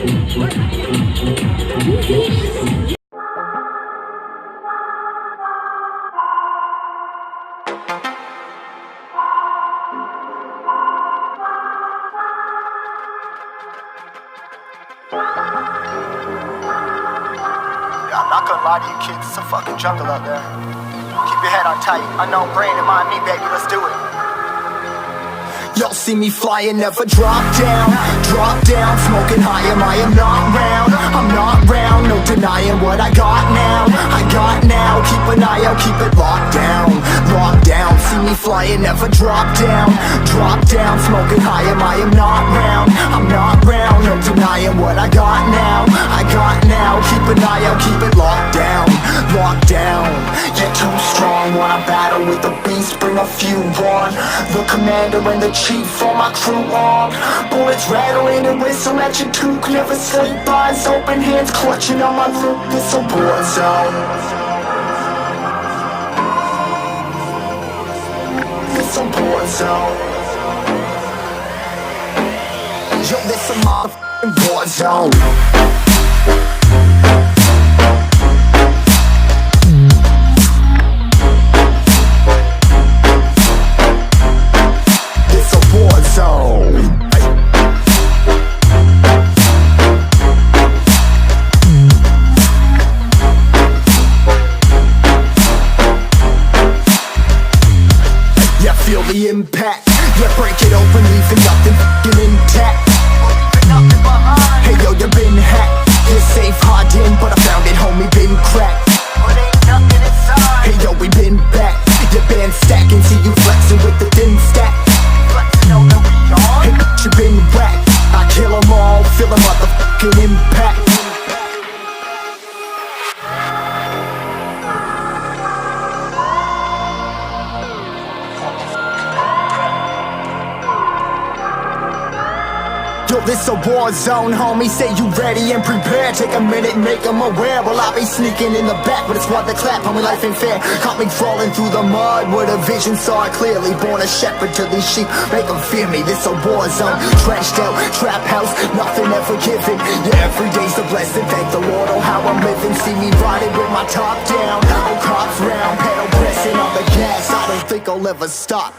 I'm not gonna lie to you kids, it's a fucking jungle out there. Keep your head on tight, unknown brain and mind me, baby, let's do it. Y'all see me flying, never drop down, smoking high, I am not round, I'm not round, no denying what I got now, keep an eye out, keep it locked down, see me flying, never drop down, smoking high, I am not round, I'm not round, no denying what I got now, keep an eye out, keep it locked down, you're too strong, wanna battle with the beast, bring a few on, the commander and the chief for my crew on. Bullets rattling and whistle at your toque. Never sleep, eyes open, hands clutching on my loop. It's a war zone. It's a war zone. Yo, this a motherfucking war zone. Feel the impact, yeah, break it open, leaving nothing f***ing intact. Hey yo, you been hacked, you're safe, hard in, but I found it, homie, been cracked. Hey yo, we been back, your band stacking, see you flexing with the thin stack. Hey, you been whacked, I kill them all, feel a motherfucking impact. Yo, this a war zone, homie, say you ready and prepared. Take a minute, make them aware. Well, I be sneaking in the back, but it's what the clap, homie, life ain't fair. Caught me crawling through the mud, where the vision saw it clearly. Born a shepherd to these sheep, make them fear me. This a war zone, trashed out, trap house, nothing ever given. Yeah, every day's a blessing, thank the Lord, oh how I'm living. See me riding with my top down, oh cops round, pedal pressing on the gas. I don't think I'll ever stop.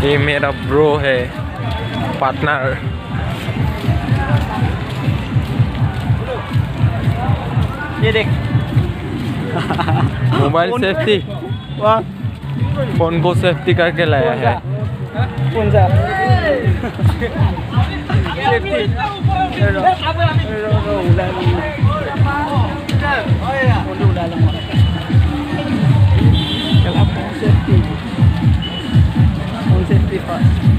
ये मेरा bro है, partner. ये देख mobile safety, phone को safety करके लाया है। कौन सा सेफ्टी? Safety first.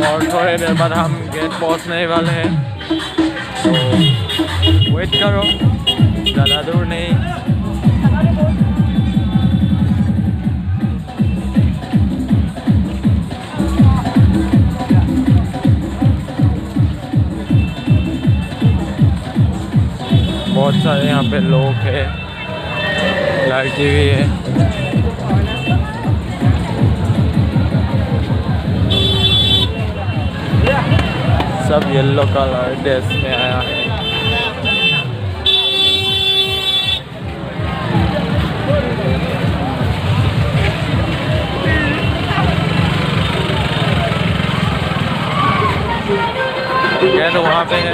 और थोड़ी देर बाद हम गेट पहुंचने वाले हैं, तो वेट करो, ज़्यादा दूर नहीं। बहुत सारे यहाँ पे लोग हैं, लड़की भी है। सब येलो कलर ड्रेस में आया है। तो वहाँ पे है।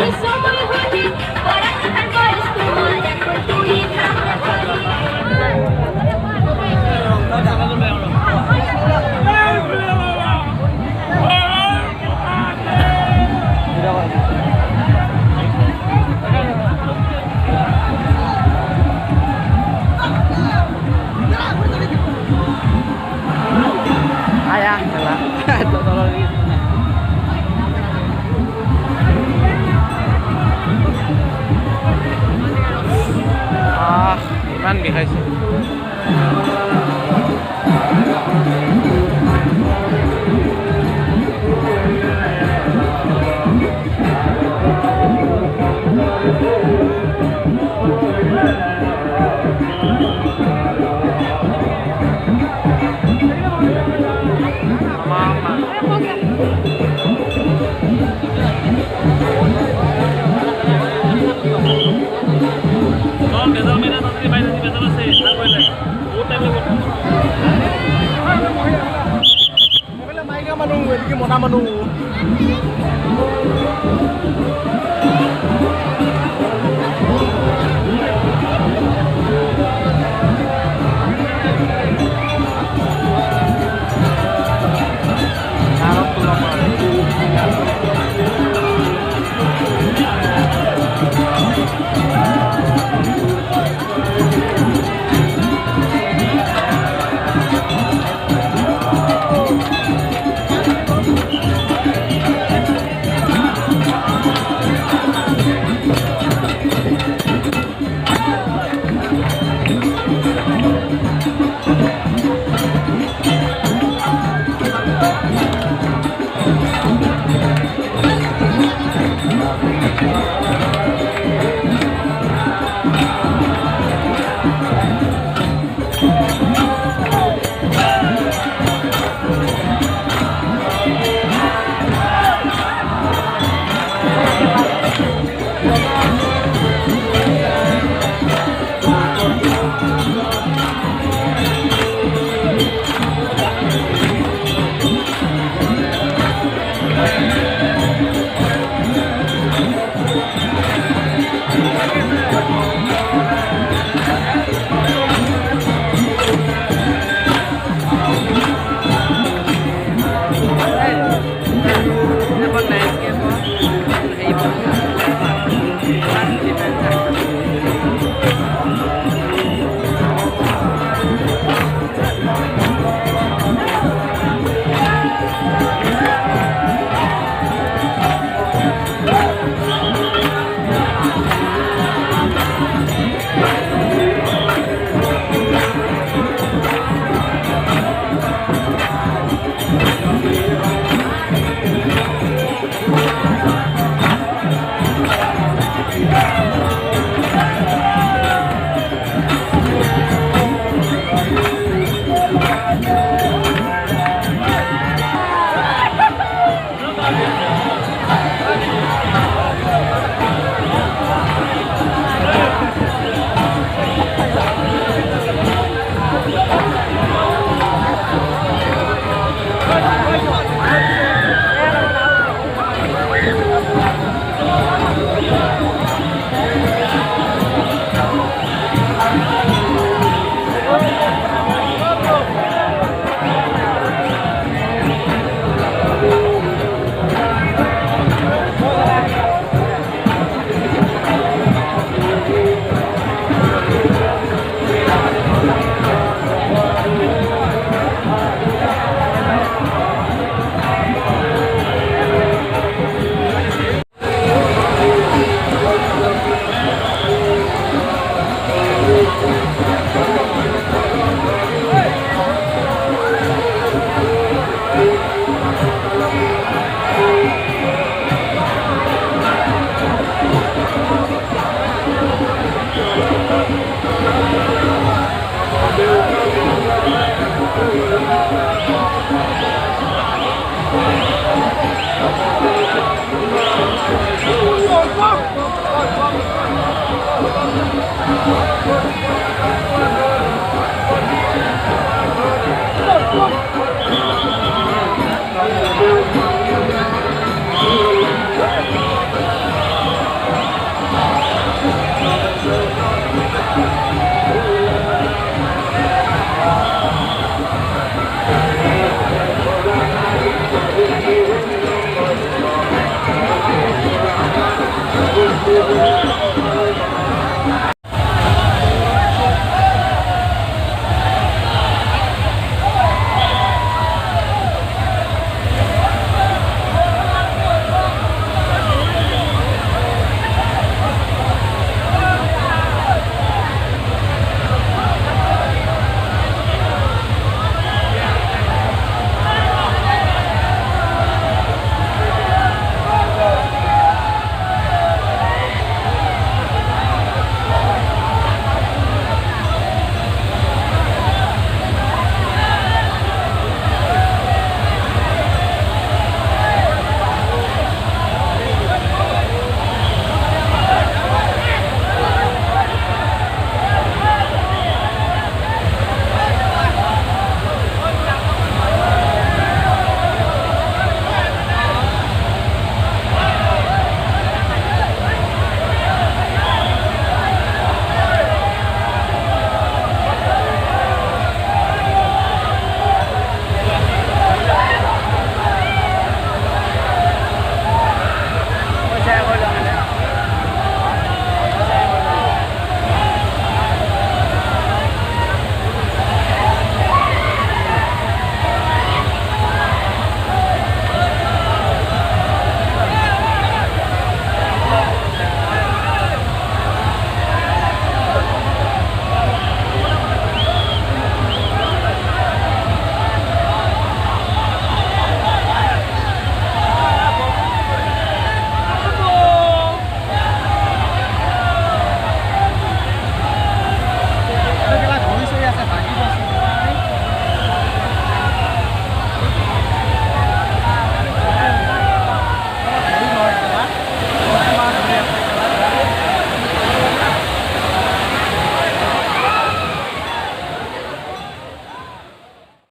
Iman bihaisi. Menunggu, ini mau nama nunggu.